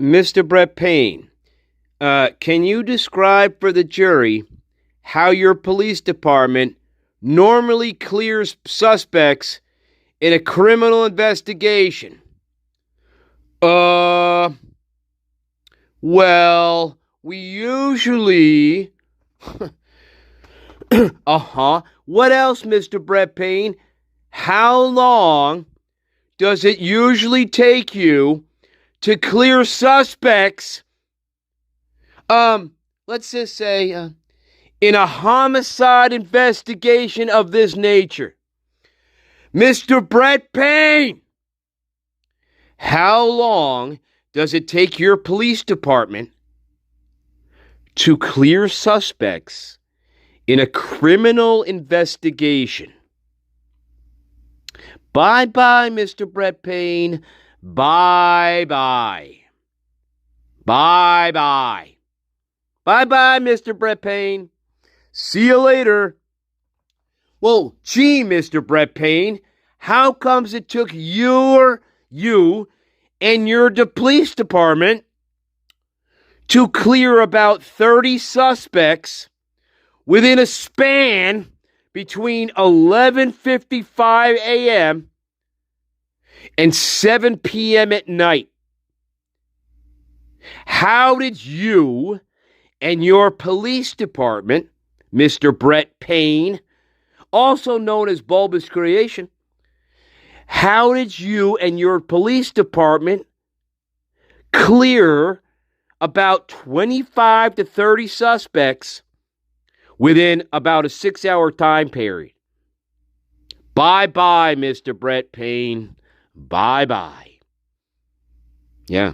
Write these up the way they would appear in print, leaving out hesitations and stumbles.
Mr. Brett Payne, can you describe for the jury how your police department normally clears suspects in a criminal investigation? Well, we usually... What else, Mr. Brett Payne? How long does it usually take you to clear suspects, let's just say, in a homicide investigation of this nature? Mr. Brett Payne, how long does it take your police department to clear suspects in a criminal investigation? Bye-bye, Mr. Brett Payne. Bye-bye. Bye-bye. Bye-bye, Mr. Brett Payne. See you later. Well, gee, Mr. Brett Payne, how comes it took you and your police department to clear about 30 suspects within a span between 11:55 a.m. and 7 p.m. at night? How did you and your police department, Mr. Brett Payne, also known as Bulbous Creation, how did you and your police department clear about 25 to 30 suspects within about a 6-hour time period? Bye-bye, Mr. Brett Payne. Bye-bye. Yeah,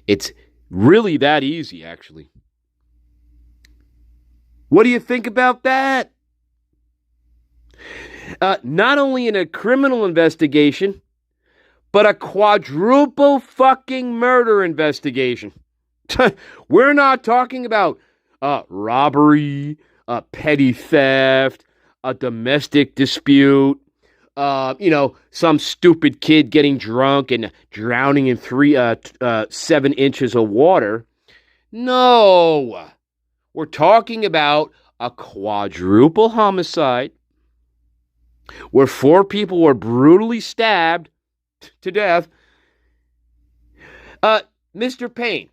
it's really that easy, actually. What do you think about that? Not only in a criminal investigation, but a quadruple fucking murder investigation. We're not talking about robbery, petty theft, a domestic dispute, some stupid kid getting drunk and drowning in 7 inches of water. No, we're talking about a quadruple homicide where 4 people were brutally stabbed to death. Mr. Payne,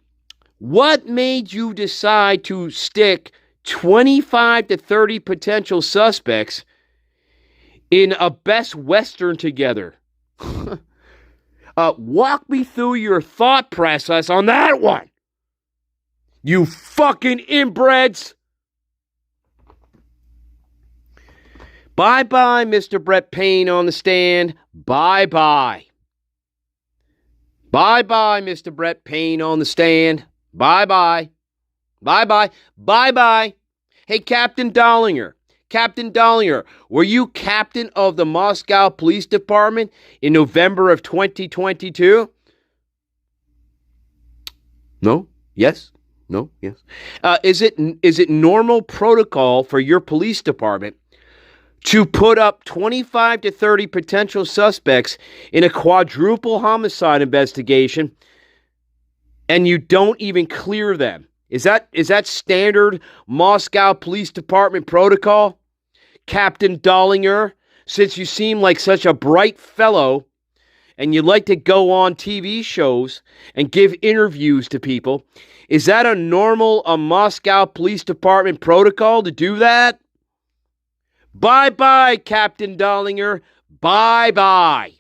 what made you decide to stick 25 to 30 potential suspects in a Best Western together? Walk me through your thought process on that one, you fucking inbreds. Bye-bye, Mr. Brett Payne on the stand. Bye-bye. Bye-bye, Mr. Brett Payne on the stand. Bye-bye. Bye-bye. Bye-bye. Hey, Captain Dollinger. Captain Dollinger, were you captain of the Moscow Police Department in November of 2022? No? Yes? No? Yes? Is it normal protocol for your police department to put up 25 to 30 potential suspects in a quadruple homicide investigation and you don't even clear them? Is that standard Moscow Police Department protocol? Captain Dollinger, since you seem like such a bright fellow and you like to go on TV shows and give interviews to people, is that a Moscow Police Department protocol to do that? Bye-bye, Captain Dollinger. Bye-bye.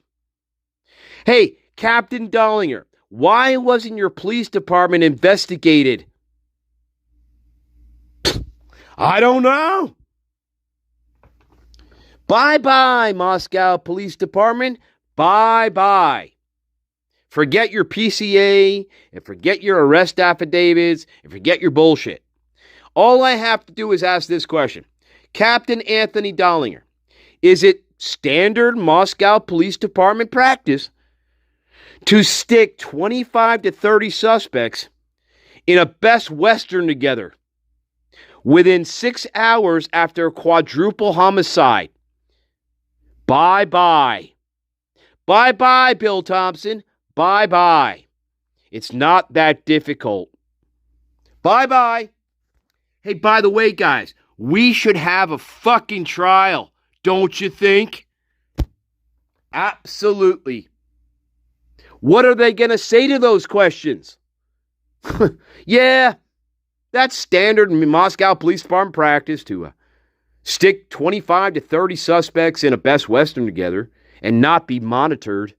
Hey, Captain Dollinger, why wasn't your police department investigated? I don't know. Bye-bye, Moscow Police Department. Bye-bye. Forget your PCA and forget your arrest affidavits and forget your bullshit. All I have to do is ask this question. Captain Anthony Dollinger, is it standard Moscow Police Department practice to stick 25 to 30 suspects in a Best Western together within 6 hours after a quadruple homicide? Bye-bye. Bye-bye, Bill Thompson. Bye-bye. It's not that difficult. Bye-bye. Hey, by the way, guys, we should have a fucking trial, don't you think? Absolutely. What are they going to say to those questions? Yeah, that's standard Moscow Police Department practice to stick 25 to 30 suspects in a Best Western together and not be monitored.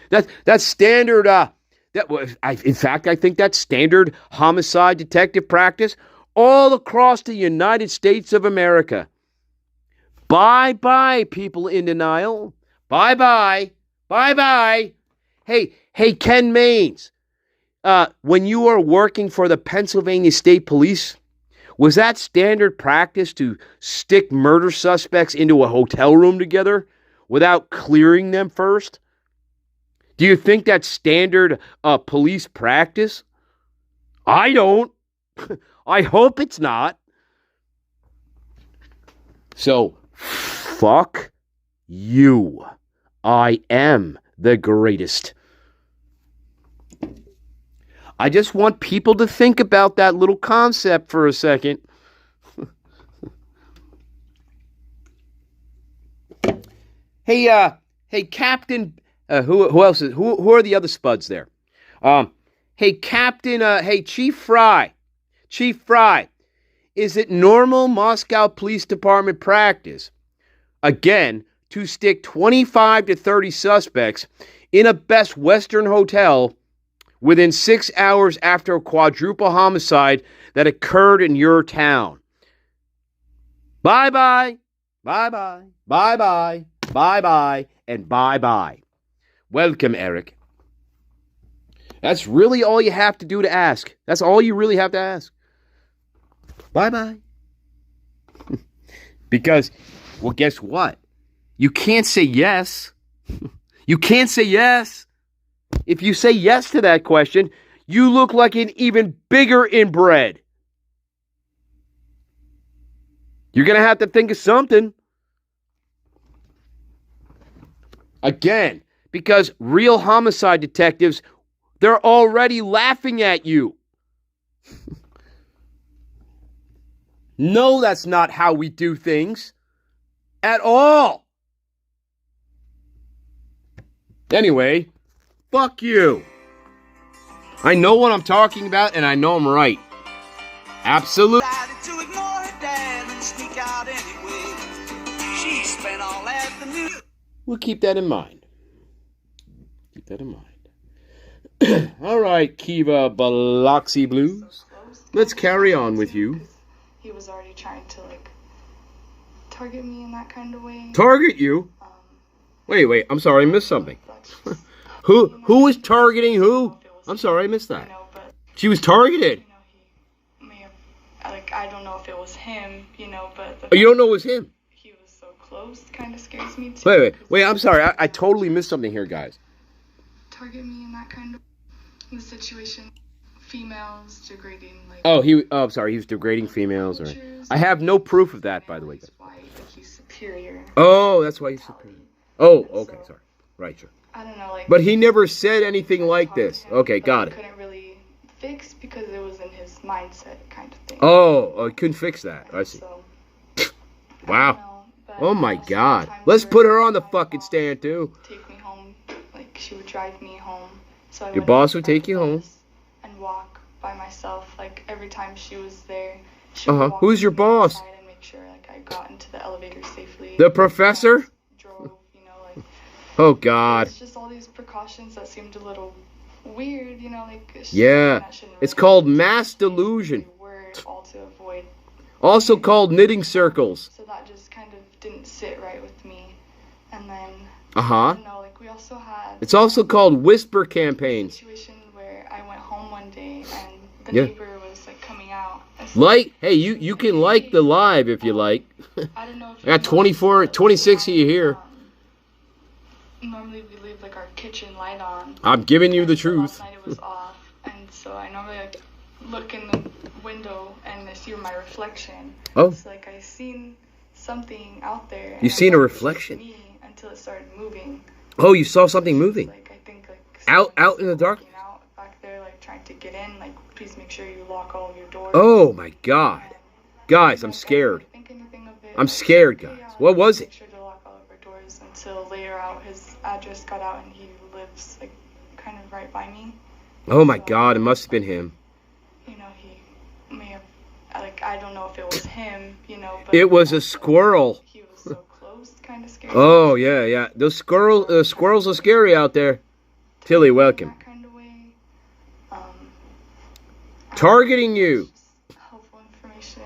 That's standard. In fact, I think that's standard homicide detective practice all across the United States of America. Bye-bye, people in denial. Bye-bye. Bye-bye. Hey, Ken Maines. When you were working for the Pennsylvania State Police, was that standard practice to stick murder suspects into a hotel room together without clearing them first? Do you think that's standard police practice? I don't. I hope it's not. So, fuck you. I am the greatest. I just want people to think about that little concept for a second. Hey, Captain. Who else is? Who are the other spuds there? Hey, Captain. Hey, Chief Fry. Chief Fry. Is it normal Moscow Police Department practice, again, to stick 25 to 30 suspects in a Best Western hotel within 6 hours after a quadruple homicide that occurred in your town? Bye-bye, bye-bye, bye-bye, bye-bye, and bye-bye. Welcome, Eric. That's really all you have to do to ask. That's all you really have to ask. Bye-bye. Because, well, guess what? You can't say yes. You can't say yes. If you say yes to that question, you look like an even bigger inbred. You're going to have to think of something. Again, because real homicide detectives, they're already laughing at you. No, that's not how we do things. At all. Anyway, fuck you. I know what I'm talking about, and I know I'm right. Absolutely. We'll keep that in mind. Keep that in mind. All right, Kiva Biloxi Blues. Let's carry on with you. He was already trying to, target me in that kind of way. Target you? Wait, I'm sorry, I missed something. Who was targeting who? I'm sorry, I missed that. She was targeted. He may have, I don't know if it was him, but... Oh, you don't know it was him? He was so close, kind of scares me too. Wait, I'm sorry, I totally missed something here, guys. Target me in that kind of situation. Females degrading, I'm sorry, he was degrading females. Or... I have no proof of that, by the way. That's why he's superior. Oh, that's why he's superior. Oh, okay, sorry. Right, sure. I don't know, But he never said anything like this. Okay, got it. Couldn't really fix because it was in his mindset kind of thing. Oh, he couldn't fix that. I see. So, wow. Oh my God. Let's put her on the fucking stand too. Take me home, she would drive me home. So your boss would take you home and walk by myself. Every time she was there, she would walk Who's your boss? and make sure I got into the elevator safely. The professor? Drove, Oh God. It's just all these precautions that seemed a little weird, Yeah. It's called mass delusion. All to avoid. Also called knitting circles. So that just kind of didn't sit right with me. And then we also had it's also called whisper campaigns. A situation where I went home one day and the neighbor was coming out. Hey, you can like the live if you like. I don't know if I got 26 of you here. Normally we leave our kitchen light on. I'm giving you the truth. Last night it was off, and so I normally look in the window and I see my reflection. Oh. It's I seen something out there. You seen a reflection? Me until it started moving. Oh, you saw something moving. I think out in the dark. Out back there. trying to get in, like, please make sure you lock all of your doors. Oh my God. Guys, I'm scared. I didn't think anything of it. I'm scared, guys. What was it? Make sure to lock all of our doors until later out his address got out and he lives, like, kind of right by me. Oh my God, it must have been him. You know, he may have, like, I don't know if it was him, you know, but It was a squirrel. he was so close, kind of scary. Oh, yeah. Those squirrels are scary out there. Tilly, welcome. That kind of way. Targeting you. Helpful information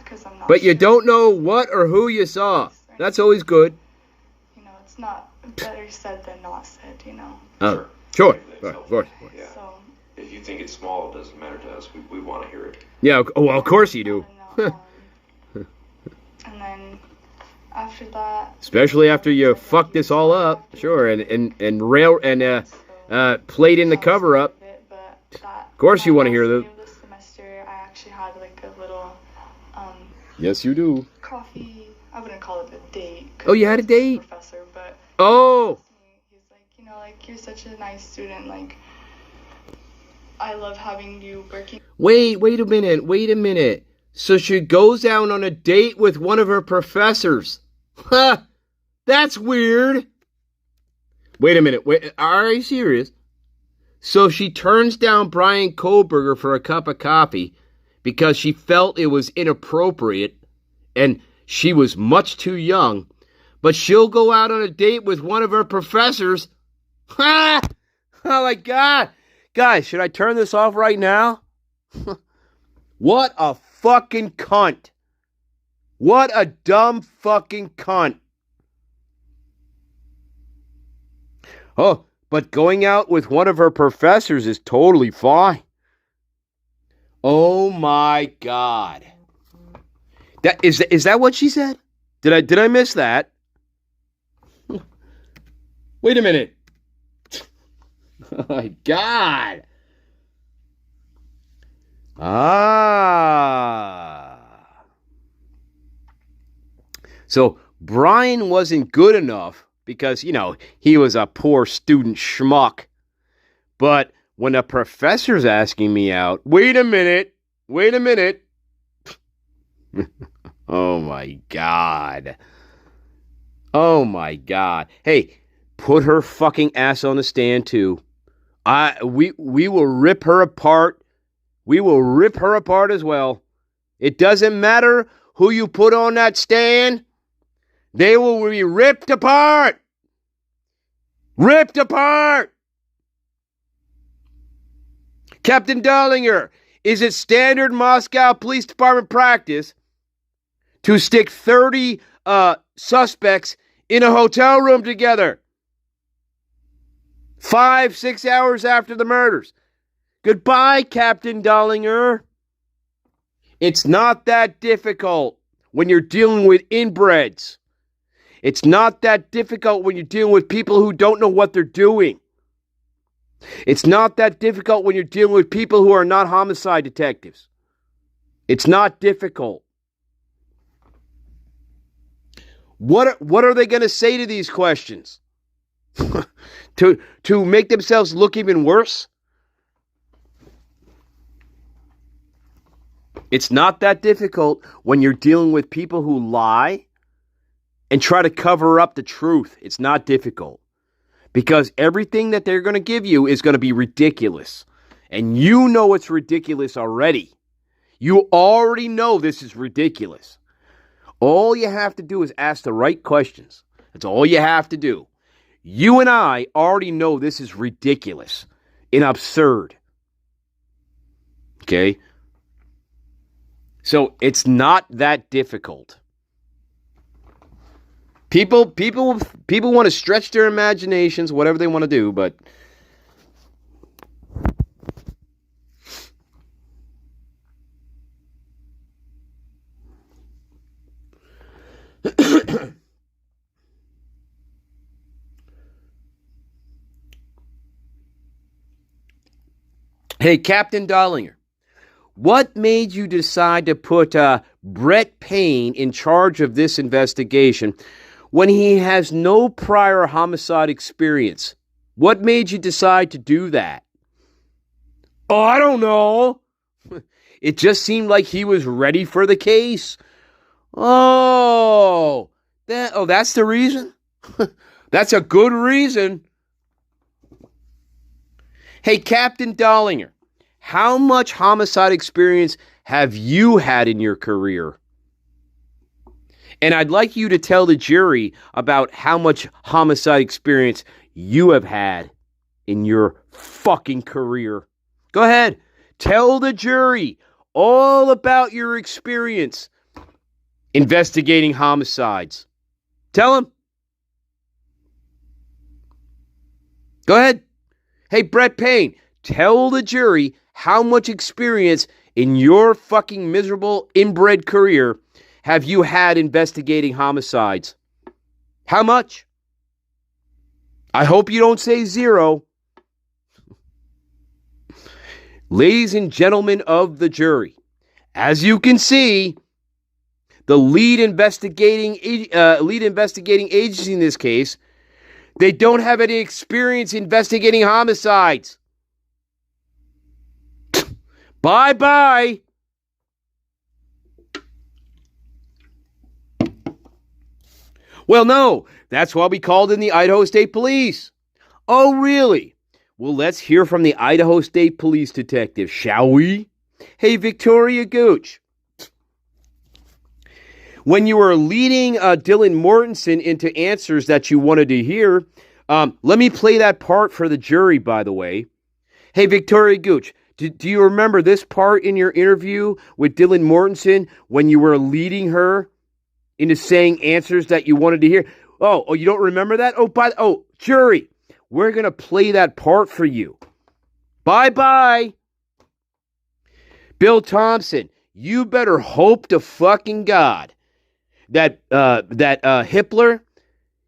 because I'm not But you sure. don't know what or who you saw. That's always good. You know, it's not better said than not said, you know. Oh, sure. Of course. Yeah. So, If you think it's small, it doesn't matter to us. We want to hear it. Yeah, well, of course you do. And then after that, Especially after you fuck this all up. Sure, and played in the cover up. Of course you wanna hear the that. This semester, I actually had like a little Yes, you do. coffee. I wouldn't call it a date. 'Cause Oh, you had a he was date? Professor, but Oh, he's like, you know, like you're such a nice student. Like, I love having you working. wait a minute. So she goes out on a date with one of her professors. Huh, that's weird. Wait a minute. Are you serious? So she turns down Brian Kohlberger for a cup of coffee because she felt it was inappropriate and she was much too young, but she'll go out on a date with one of her professors. Ha! Oh my God. Guys, should I turn this off right now? What a fucking cunt. What a dumb fucking cunt. Oh, but going out with one of her professors is totally fine. Oh my God. Is that what she said? Did I miss that? Wait a minute. Oh my God. So Brian wasn't good enough because, you know, he was a poor student schmuck. But when a professor's asking me out, wait a minute. Oh my God. Oh my God. Hey, put her fucking ass on the stand too. We will rip her apart. We will rip her apart as well. It doesn't matter who you put on that stand. They will be ripped apart. Ripped apart. Captain Dollinger, is it standard Moscow Police Department practice to stick 30 suspects in a hotel room together 5-6 hours after the murders? Goodbye, Captain Dollinger. It's not that difficult when you're dealing with inbreds. It's not that difficult when you're dealing with people who don't know what they're doing. It's not that difficult when you're dealing with people who are not homicide detectives. It's not difficult. What are they going to say to these questions? to make themselves look even worse? It's not that difficult when you're dealing with people who lie and try to cover up the truth. It's not difficult. Because everything that they're going to give you is going to be ridiculous. And you know it's ridiculous already. You already know this is ridiculous. All you have to do is ask the right questions. That's all you have to do. You and I already know this is ridiculous and absurd. Okay? So it's not that difficult. People want to stretch their imaginations, whatever they want to do, but hey, Captain Dollinger, what made you decide to put Brett Payne in charge of this investigation when he has no prior homicide experience? What made you decide to do that? Oh, I don't know. It just seemed like he was ready for the case. That's the reason? That's a good reason. Hey, Captain Dollinger, how much homicide experience have you had in your career? And I'd like you to tell the jury about how much homicide experience you have had in your fucking career. Go ahead. Tell the jury all about your experience investigating homicides. Tell them. Go ahead. Hey, Brett Payne, tell the jury how much experience in your fucking miserable inbred career have you had investigating homicides? How much? I hope you don't say 0. Ladies and gentlemen of the jury, as you can see, the lead investigating agency in this case, they don't have any experience investigating homicides. Bye-bye. Well, no, that's why we called in the Idaho State Police. Oh, really? Well, let's hear from the Idaho State Police detective, shall we? Hey, Victoria Gooch. When you were leading Dylan Mortensen into answers that you wanted to hear, let me play that part for the jury, by the way. Hey, Victoria Gooch, do you remember this part in your interview with Dylan Mortensen when you were leading her into saying answers that you wanted to hear? Oh, you don't remember that? Jury, we're going to play that part for you. Bye-bye. Bill Thompson, you better hope to fucking God that Hitler,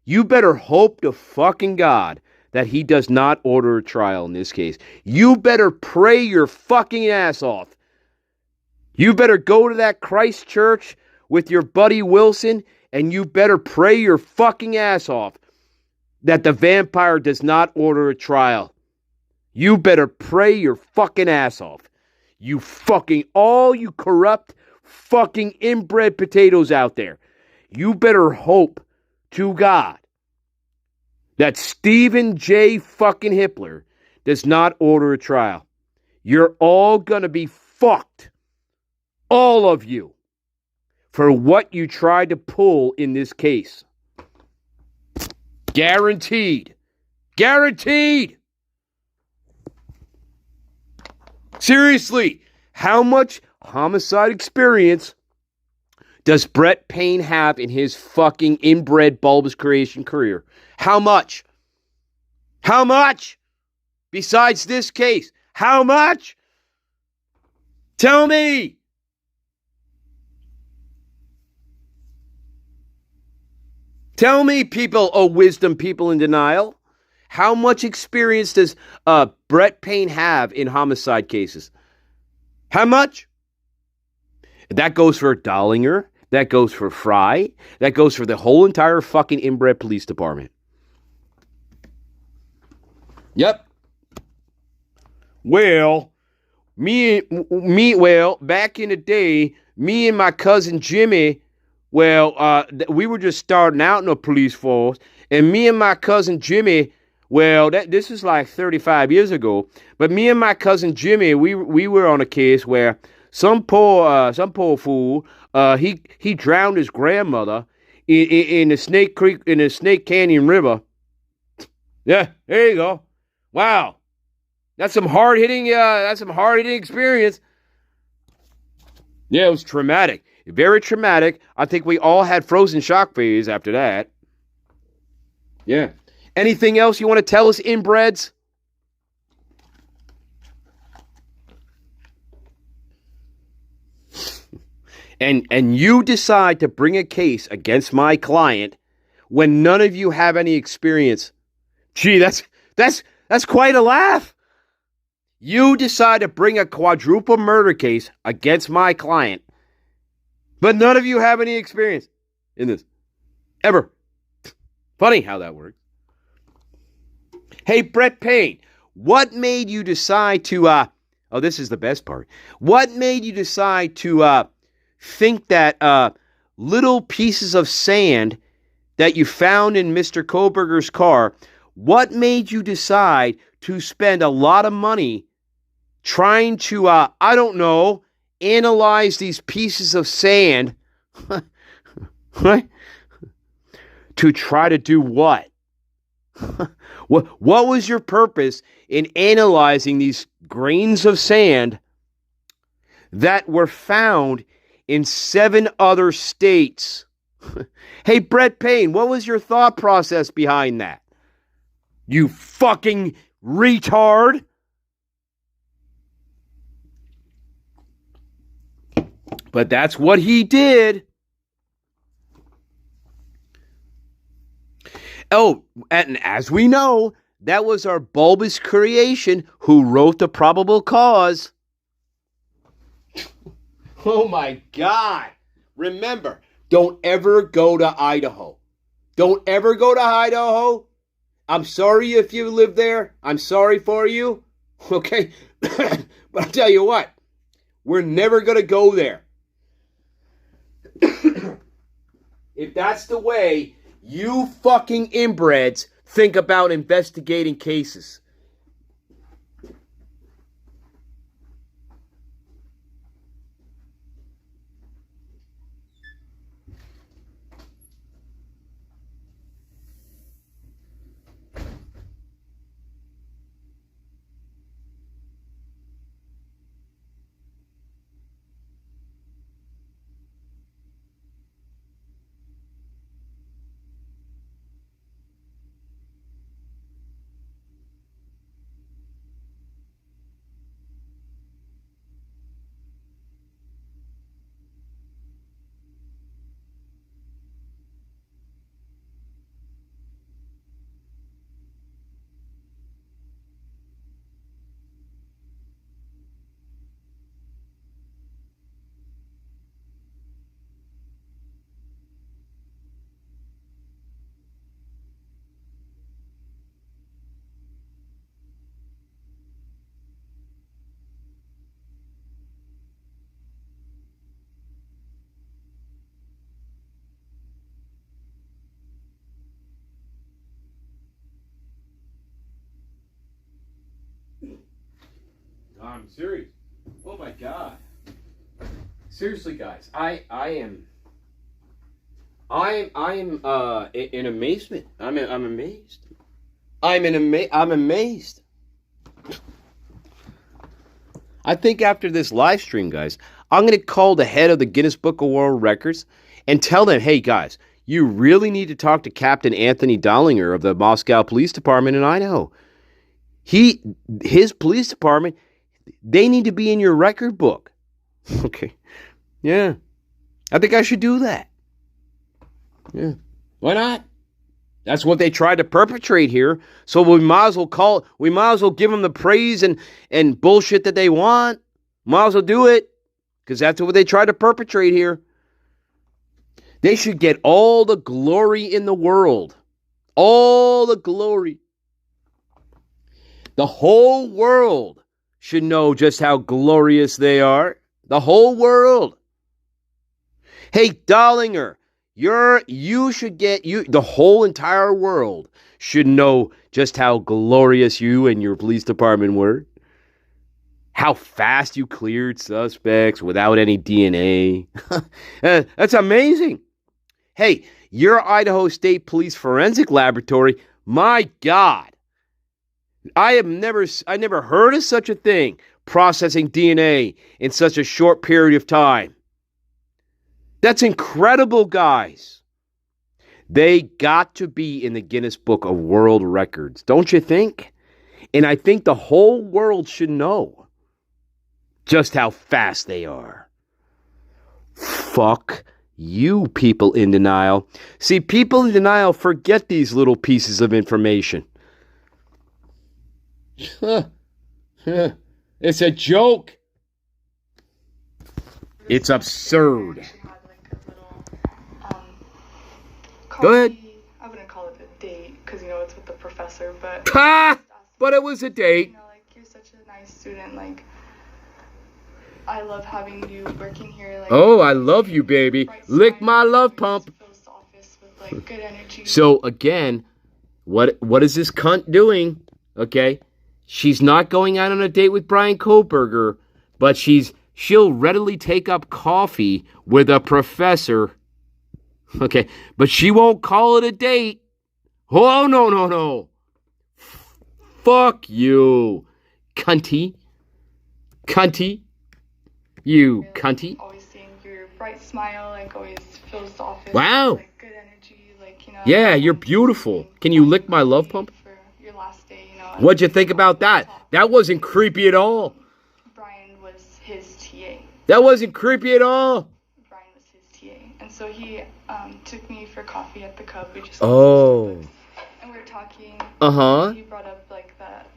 you better hope to fucking God that he does not order a trial in this case. You better pray your fucking ass off. You better go to that Christ church with your buddy Wilson, and you better pray your fucking ass off that the vampire does not order a trial. You better pray your fucking ass off. All you corrupt fucking inbred potatoes out there. You better hope to God that Stephen J. fucking Hitler does not order a trial. You're all gonna be fucked. All of you. For what you tried to pull in this case. Guaranteed. Guaranteed. Seriously, how much homicide experience does Brett Payne have in his fucking inbred bulbous creation career? How much? How much? Besides this case, how much? Tell me. Tell me, people, wisdom people in denial. How much experience does Brett Payne have in homicide cases? How much? That goes for Dollinger. That goes for Fry. That goes for the whole entire fucking inbred police department. Yep. Well, back in the day, me and my cousin Jimmy, we were just starting out in the police force, and me and my cousin Jimmy, this is like 35 years ago, but me and my cousin Jimmy, we were on a case where some poor fool, he drowned his grandmother in the Snake Creek, in the Snake Canyon River. Yeah, there you go. Wow, that's some hard hitting experience. Yeah, it was traumatic, very traumatic. I think we all had frozen shock phase after that. Yeah. Anything else you want to tell us, inbreds? And you decide to bring a case against my client when none of you have any experience. Gee, that's quite a laugh. You decide to bring a quadruple murder case against my client, but none of you have any experience in this. Ever. Funny how that works. Hey, Brett Payne, what made you decide to Oh, this is the best part. What made you decide to think that little pieces of sand that you found in Mr. Koberger's car, what made you decide to spend a lot of money trying to, I don't know, analyze these pieces of sand right? To try to do what? What was your purpose in analyzing these grains of sand that were found in 7 other states? Hey, Brett Payne, what was your thought process behind that? You fucking retard. But that's what he did. Oh, and as we know, that was our bulbous creation who wrote the probable cause. Oh my God. Remember, don't ever go to Idaho. Don't ever go to Idaho. I'm sorry if you live there. I'm sorry for you. Okay? But I'll tell you what. We're never going to go there. If that's the way you fucking inbreds think about investigating cases. I'm serious. Oh my God. Seriously, guys, I am in amazement. I'm amazed. I'm amazed. I think after this live stream, guys, I'm going to call the head of the Guinness Book of World Records and tell them, hey, guys, you really need to talk to Captain Anthony Dollinger of the Moscow Police Department in Idaho. His police department, they need to be in your record book. Okay. Yeah. I think I should do that. Yeah. Why not? That's what they tried to perpetrate here. So we might as well give them the praise and bullshit that they want. Might as well do it. Because that's what they tried to perpetrate here. They should get all the glory in the world. All the glory. The whole world should know just how glorious they are. The whole world. Hey, Dollinger, the whole entire world should know just how glorious you and your police department were. How fast you cleared suspects without any DNA. That's amazing. Hey, your Idaho State Police Forensic Laboratory, my God. I never heard of such a thing, processing DNA in such a short period of time. That's incredible, guys. They got to be in the Guinness Book of World Records, don't you think? And I think the whole world should know just how fast they are. Fuck you, people in denial. See, people in denial forget these little pieces of information. It's a joke. It's absurd. Go ahead. I wouldn't call it a date because it's with the professor, but But it was a date. like you're such a nice student. Like I love having you working here. Like, Oh, I love you, baby. Lick my love pump. Fills the office with like good energy. So again, what is this cunt doing? Okay, she's not going out on a date with Brian Kohlberger, but she'll readily take up coffee with a professor. Okay, but she won't call it a date. Oh, no. Fuck you, cunty. You cunty. Always seeing your bright smile, like always fills the office. Wow. With, like, good energy, like, you know. Yeah, you're beautiful. Can you lick my love pump? For your last day, you know. What'd you think about that? That wasn't creepy at all. Brian was his TA. That wasn't creepy at all. Brian was his TA, and so he took me for coffee at the Cub. We just Oh. and we were talking. Uh-huh. He brought up like that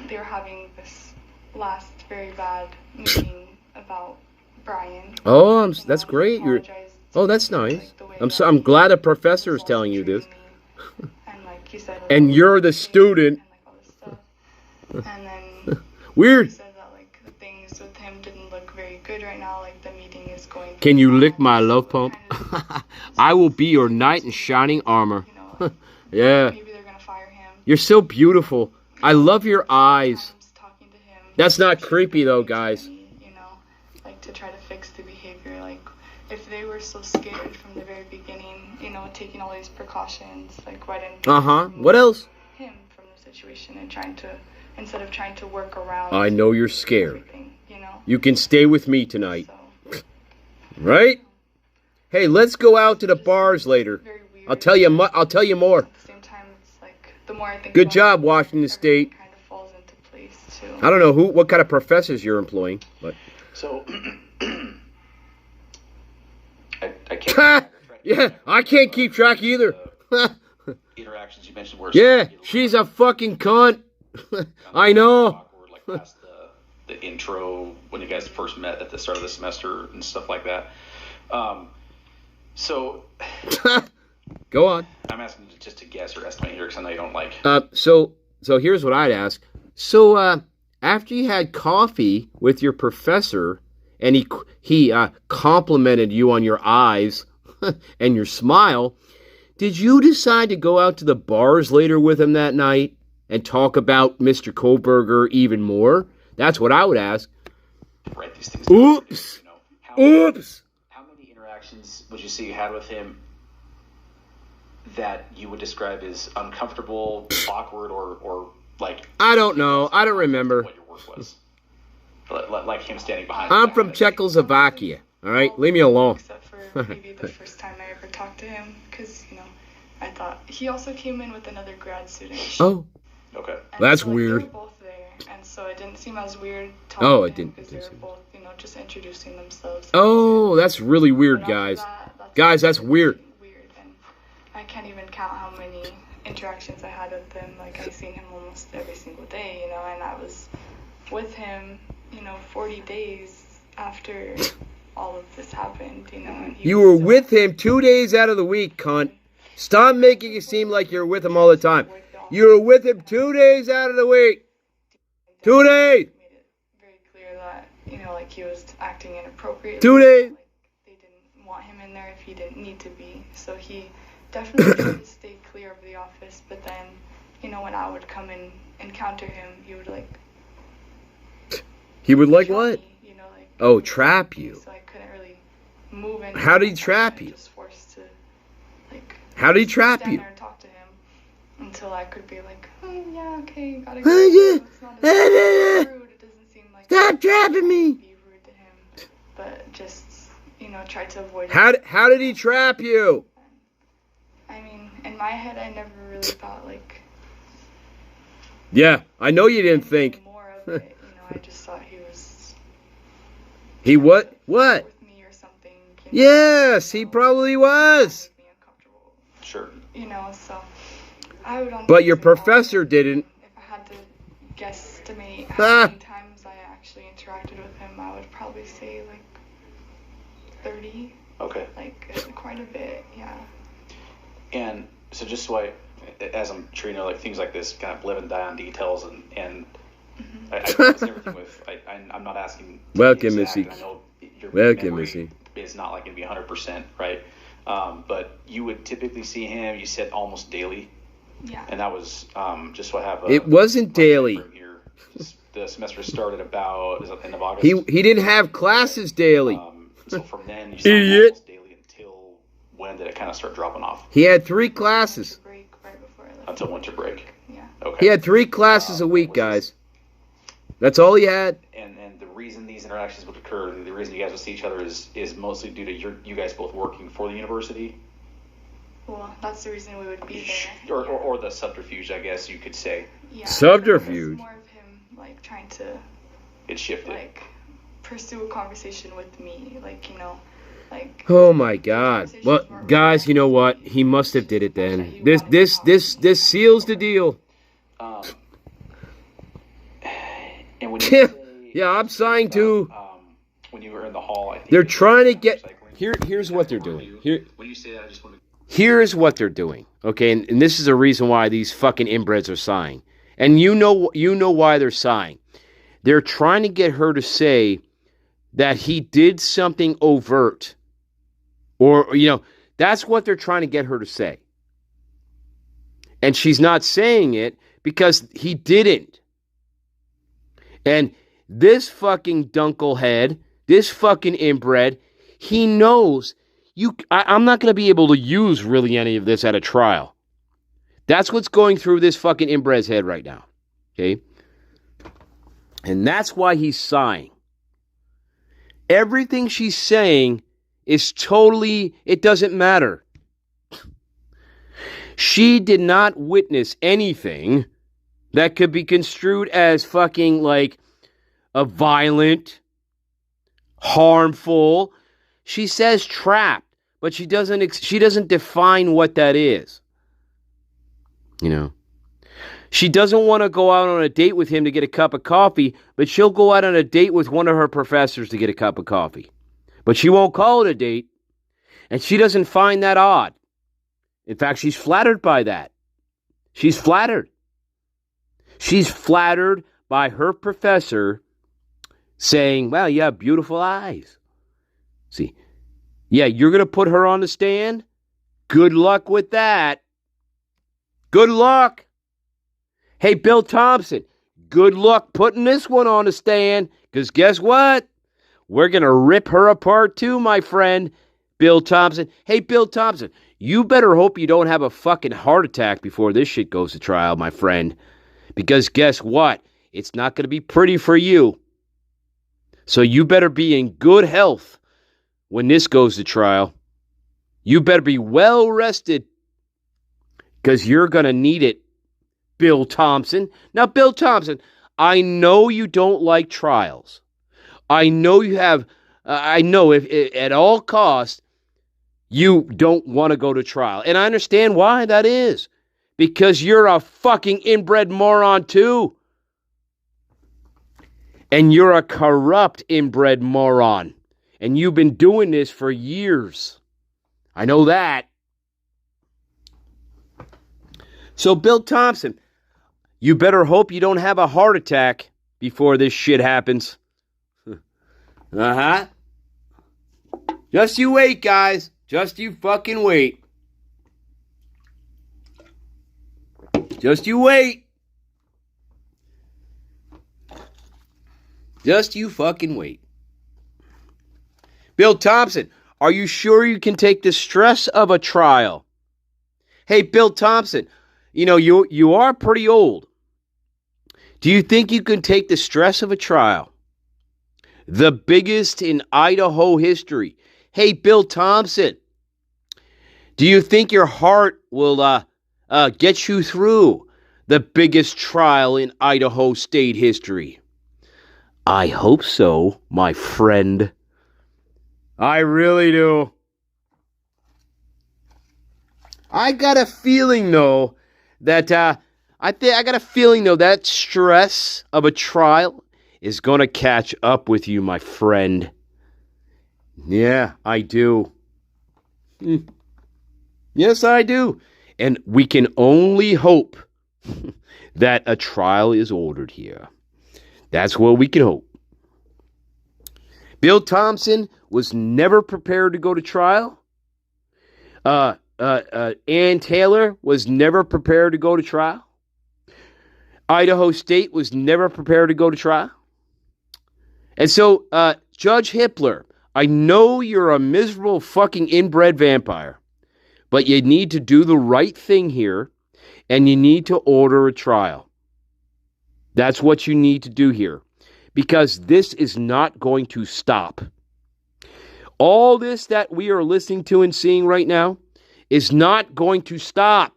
they were having this last very bad meeting about Brian. Oh, And that's he great. apologized Oh, that's to, nice. like, the way I'm that I'm glad a he professor is was telling you this. treating me. And like he said, And you're the student. And like all this stuff. And then he Weird. said that like the things with him didn't look very good right now. Like the meeting is going. Can you lick bad, my so love it pump? kind of I will be your knight in shining armor. You know, like, Yeah. maybe they're gonna fire him. You're so beautiful. I love your eyes. Sometimes talking to him, That's not creepy though, guys. You know, like to try to fix the behavior. Like if they were so scared from the very beginning, you know, taking all these precautions, like why didn't they What else? him from the situation and instead of trying to work around. I know you're scared. Everything, you know. You can stay with me tonight. So, Right? Hey, let's go out to the bars later. very weird. I'll tell you more. At the same time, it's like the more I think. Good about job, it, Washington State. everything kind of falls into place too. I don't know what kind of professors you're employing, but So, I can't. yeah, I can't keep track either. Interactions you mentioned were. Yeah, she's a fucking cunt. I know. Awkward, like past the intro when you guys first met at the start of the semester and stuff like that. So Go on. I'm asking you just to guess or estimate here because I know you don't like. So here's what I'd ask. So after you had coffee with your professor and he complimented you on your eyes and your smile, did you decide to go out to the bars later with him that night and talk about Mr. Kohlberger even more? That's what I would ask. Write these things down. Oops. You know, Oops. How many interactions would you say you had with him that you would describe as uncomfortable, awkward, or like? I don't know. I don't remember. What your work was. Like him standing behind. I'm from Czechoslovakia. All right, leave me alone. Except for maybe the first time I ever talked to him, because you know, I thought he also came in with another grad student. Oh, Okay. And that's so, like, weird. They were both there, and so it didn't seem as weird talking Oh, to it him didn't- because they were both, you know, just introducing themselves. Oh, that's really weird, But after guys. that's Guys, that's weird. Weird, and I can't even count how many interactions I had with him. Like I seen him almost every single day, you know, and I was with him, you know, 40 days after all of this happened, you know. And he You was were still with him 2 days out of the week, cunt. Stop making it seem like you're with him all the time. You were with him 2 days out of the week. 2 days. Made it very clear that, you know, like he was acting inappropriately. 2 days. Like they didn't want him in there if he didn't need to be. So he definitely tried to stay clear of the office. But then, you know, when I would come and encounter him, he would like. He would like trap what? me, you know, like. Oh, trap you. So I couldn't really move in. How did he trap you? Just forced to, like. How did he trap stand you? there and talk to him until I could be like, oh yeah, okay, gotta Oh, go. yeah. It's not as rude. It doesn't seem like. Stop trapping me. Be rude to him, but just, you know, try to avoid. How did he trap you? I mean, in my head, I never really thought like. Yeah, I know you didn't think. More of it, you know, I just thought he was. He what? What? With me or something. You know, Yes, he probably was. make me uncomfortable. Sure. You know, so I would. But your honestly say professor didn't. If I had to guesstimate Ah. how many times I actually interacted with him, I would probably say like 30, Okay. like quite a bit, yeah. And so just so as I'm sure you know, like things like this kind of live and die on details, and I preface everything with I'm not asking. Welcome, Missy. I know your Welcome, memory Missy. is not like going to be 100%, right? But you would typically see him. You said almost daily. Yeah. And that was just what happened. It wasn't daily. The semester started about end of August. He didn't have classes daily. So from then, you saw Idiot. almost daily until when did it kind of start dropping off? He had 3 classes. Break right before I left. Until winter break. Yeah. Okay. He had 3 classes a week, guys. That's all he had. And the reason these interactions would occur, the reason you guys would see each other is mostly due to you guys both working for the university. Well, that's the reason we would be there. Or the subterfuge, I guess you could say. Yeah. Subterfuge. It was more of him like trying to It shifted. like pursue a conversation with me, like, you know, like. Oh my God! Well, guys, you know what? He must have did it then. This seals the deal. And when you say, Yeah, I'm signed too. when you were in the hall, I think They're trying to get. Here's what they're doing. When you say that, I just want to. Here's what they're doing. Okay, and this is the reason why these fucking inbreds are sighing. And you know why they're sighing. They're trying to get her to say that he did something overt. Or, you know, that's what they're trying to get her to say. And she's not saying it because he didn't. And this fucking dunklehead, this fucking inbred, he knows I'm not going to be able to use really any of this at a trial. That's what's going through this fucking inbred's head right now. Okay? And that's why he's sighing. Everything she's saying is totally, it doesn't matter. She did not witness anything that could be construed as fucking like a violent, harmful. She says trapped, but she doesn't define what that is. You know. She doesn't want to go out on a date with him to get a cup of coffee, but she'll go out on a date with one of her professors to get a cup of coffee. But she won't call it a date, and she doesn't find that odd. In fact, she's flattered by that. She's flattered. She's flattered by her professor saying, well, you have beautiful eyes. See, yeah, you're going to put her on the stand? Good luck with that. Good luck. Hey, Bill Thompson, good luck putting this one on the stand, because guess what? We're going to rip her apart too, my friend, Bill Thompson. Hey, Bill Thompson, you better hope you don't have a fucking heart attack before this shit goes to trial, my friend, because guess what? It's not going to be pretty for you. So you better be in good health when this goes to trial. You better be well rested, because you're going to need it, Bill Thompson. Now, Bill Thompson, I know you don't like trials. I know you have, I know if at all costs, you don't want to go to trial. And I understand why that is. Because you're a fucking inbred moron too. And you're a corrupt inbred moron. And you've been doing this for years. I know that. So, Bill Thompson, you better hope you don't have a heart attack before this shit happens. Uh-huh. Just you wait, guys. Just you fucking wait. Just you wait. Just you fucking wait. Bill Thompson, are you sure you can take the stress of a trial? Hey, Bill Thompson, you know, you are pretty old. Do you think you can take the stress of a trial? The biggest in Idaho history. Hey, Bill Thompson, do you think your heart will get you through the biggest trial in Idaho state history? I hope so, my friend. I really do. I got a feeling, though, that that stress of a trial is going to catch up with you, my friend. Yeah, I do. Yes, I do. And we can only hope that a trial is ordered here. That's what we can hope. Bill Thompson was never prepared to go to trial. Ann Taylor was never prepared to go to trial. Idaho State was never prepared to go to trial. And so, Judge Hippler, I know you're a miserable fucking inbred vampire, but you need to do the right thing here, and you need to order a trial. That's what you need to do here, because this is not going to stop. All this that we are listening to and seeing right now is not going to stop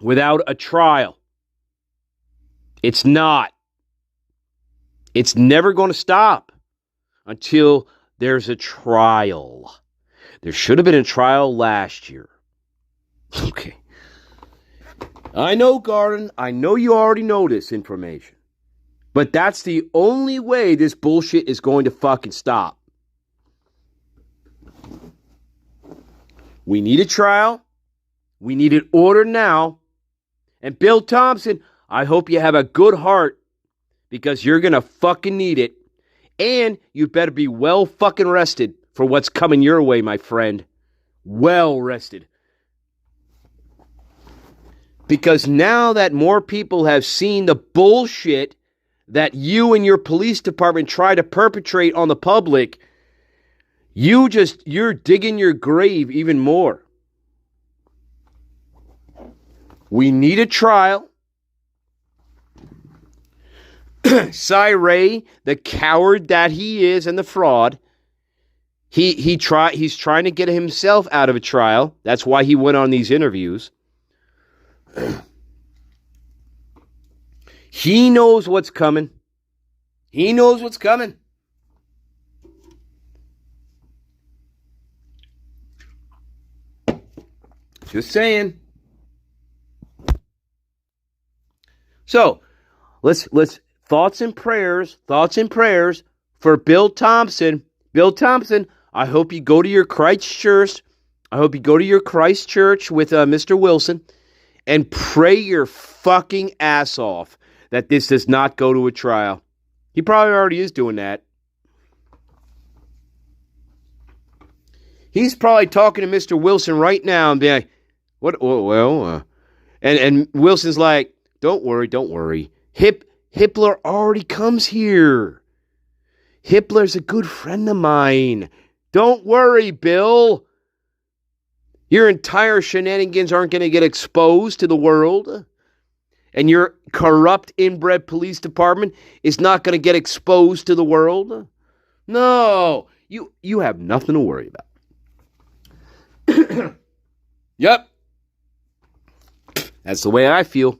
without a trial. It's not. It's never going to stop until there's a trial. There should have been a trial last year. Okay. I know, Garden. I know you already know this information. But that's the only way this bullshit is going to fucking stop. We need a trial. We need it ordered now. And Bill Thompson, I hope you have a good heart, because you're going to fucking need it. And you better be well fucking rested for what's coming your way, my friend. Well rested. Because now that more people have seen the bullshit that you and your police department try to perpetrate on the public, you're digging your grave even more. We need a trial. Cy, the coward that he is and the fraud, he's trying to get himself out of a trial. That's why he went on these interviews. He knows what's coming. He knows what's coming. Just saying. So, let's thoughts and prayers for Bill Thompson. Bill Thompson, I hope you go to your Christ Church. I hope you go to your Christ Church with Mr. Wilson and pray your fucking ass off that this does not go to a trial. He probably already is doing that. He's probably talking to Mr. Wilson right now and being like, "What? Well," and Wilson's like, "Don't worry. Hippler already comes here. Hippler's a good friend of mine. Don't worry, Bill. Your entire shenanigans aren't going to get exposed to the world. And your corrupt, inbred police department is not going to get exposed to the world. No, you have nothing to worry about." Yep. That's the way I feel.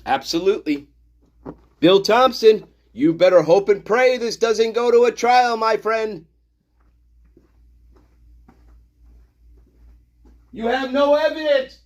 Absolutely. Bill Thompson, you better hope and pray this doesn't go to a trial, my friend. You have no evidence.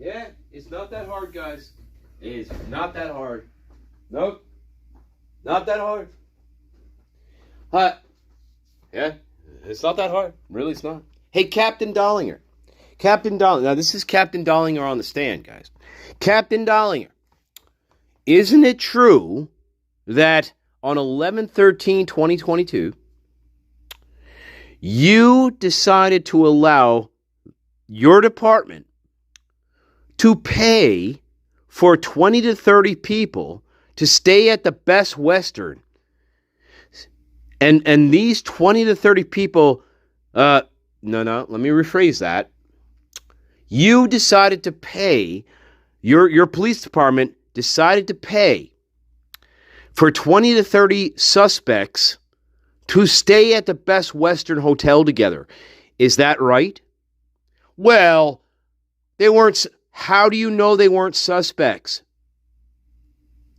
Yeah, it's not that hard, guys. It is not that hard. Nope. Not that hard. Yeah, it's not that hard. Really, it's not. Hey, Captain Dollinger. Captain Dollinger. Now, this is Captain Dollinger on the stand, guys. Captain Dollinger. Isn't it true that on 11/13/2022, You decided to allow your department to pay for 20 to 30 people to stay at the Best Western. And these 20 to 30 people, let me rephrase that. You decided to pay, your police department decided to pay for 20 to 30 suspects to stay at the Best Western Hotel together. Is that right? Well, they weren't. How do you know they weren't suspects?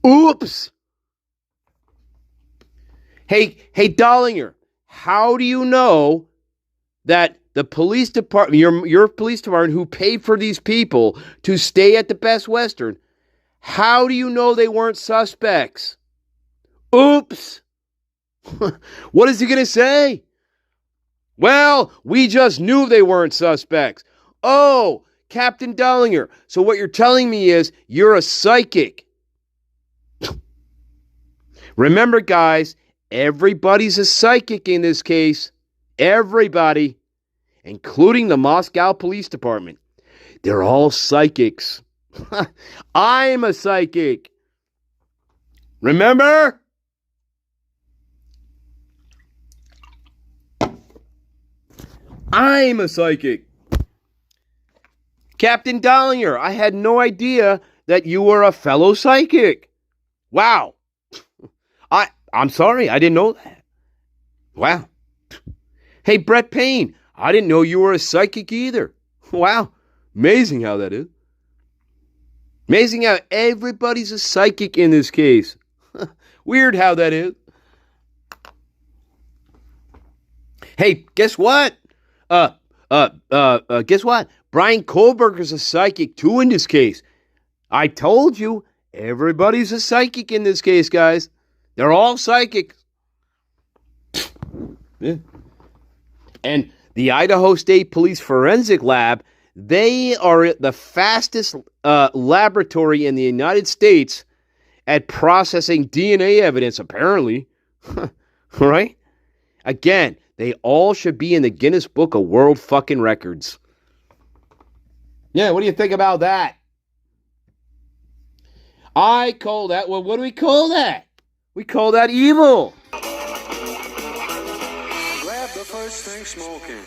Oops. Hey, Dollinger, how do you know that the police department, your police department who paid for these people to stay at the Best Western, how do you know they weren't suspects? Oops. What is he going to say? Well, we just knew they weren't suspects. Oh, Captain Dollinger, so what you're telling me is you're a psychic. Remember, guys, everybody's a psychic in this case. Everybody, including the Moscow Police Department. They're all psychics. I'm a psychic. Remember? I'm a psychic. Captain Dollinger, I had no idea that you were a fellow psychic. Wow. I'm sorry, I didn't know that. Wow. Hey, Brett Payne, I didn't know you were a psychic either. Wow. Amazing how that is. Amazing how everybody's a psychic in this case. Weird how that is. Hey, guess what? Guess what? Brian Kohlberger's a psychic too in this case. I told you, everybody's a psychic in this case, guys. They're all psychics. Yeah. And the Idaho State Police Forensic Lab, they are the fastest laboratory in the United States at processing DNA evidence, apparently. Right? Again, they all should be in the Guinness Book of World fucking Records. Yeah, what do you think about that? I call that, well, what do we call that? We call that evil. Grab the first thing smoking.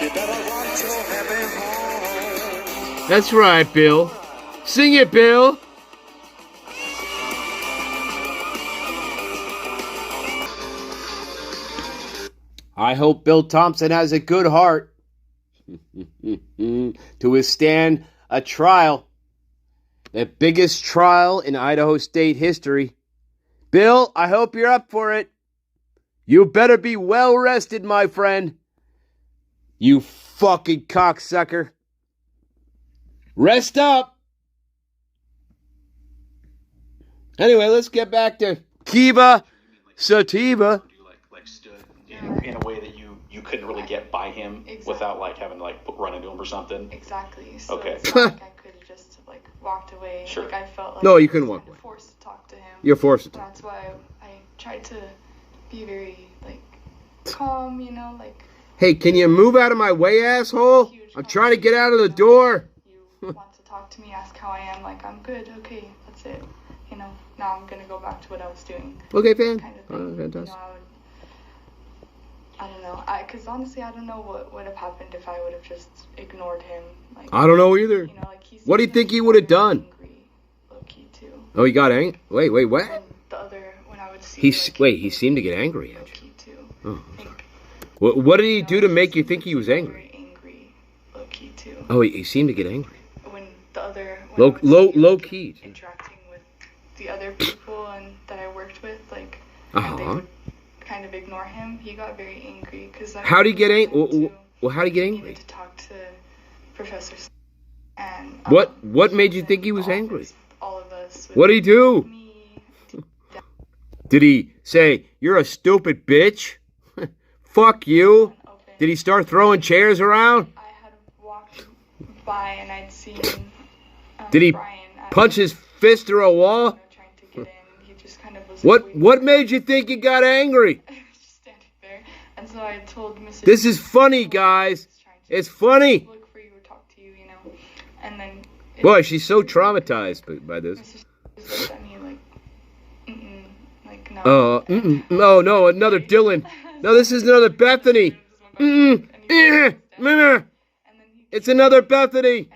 You better watch your happy home. That's right, Bill. Sing it, Bill. I hope Bill Thompson has a good heart to withstand a trial, the biggest trial in Idaho State history. Bill, I hope you're up for it. You better be well rested, my friend. You fucking cocksucker. Rest up. Anyway, let's get back to Kiva Sativa. In a way that you couldn't really get by him without having to run into him or something. Exactly. So Okay. it's not like I could have just walked away. Sure. I felt like No, you I couldn't was walk away. forced to talk to him. You're forced to talk. That's why I tried to be very calm, Hey, can you move out of my way, asshole? I'm trying to get out of the door. You want to talk to me, ask how I am, I'm good, okay, that's it. Now I'm gonna go back to what I was doing. Okay, fan. Kind of thing. Fantastic. I don't know. Because honestly, I don't know what would have happened if I would have just ignored him. I don't know either. What do you think he would have done? Angry, low-key too. Oh, he got angry? Wait, what? And when I would see he seemed to get angry at you. low-key too. Oh. What did he do to make you think he was angry? Very angry, low-key too. Oh, he seemed to get angry. When Low key. interacting with the other people that I worked with, and they would kind of ignore him, he got very angry. How did he get angry? Well, how did he get angry? Needed to talk to Professor and what made you think he was angry? All of us. What did he do? Me, Did he say, "You're a stupid bitch"? Fuck you. Did he start throwing chairs around? I had walked by and I'd seen Did he Brian punch his fist through a wall? trying to get in What made you think you got angry? I was just standing there, and so I told Mr. This is funny, guys. It's funny. Look for you or talk to you, you know. And then. Boy, she's so traumatized by this. Mr. looked at me like, no. No, another Dylan. No, this is another Bethany. It's another Bethany.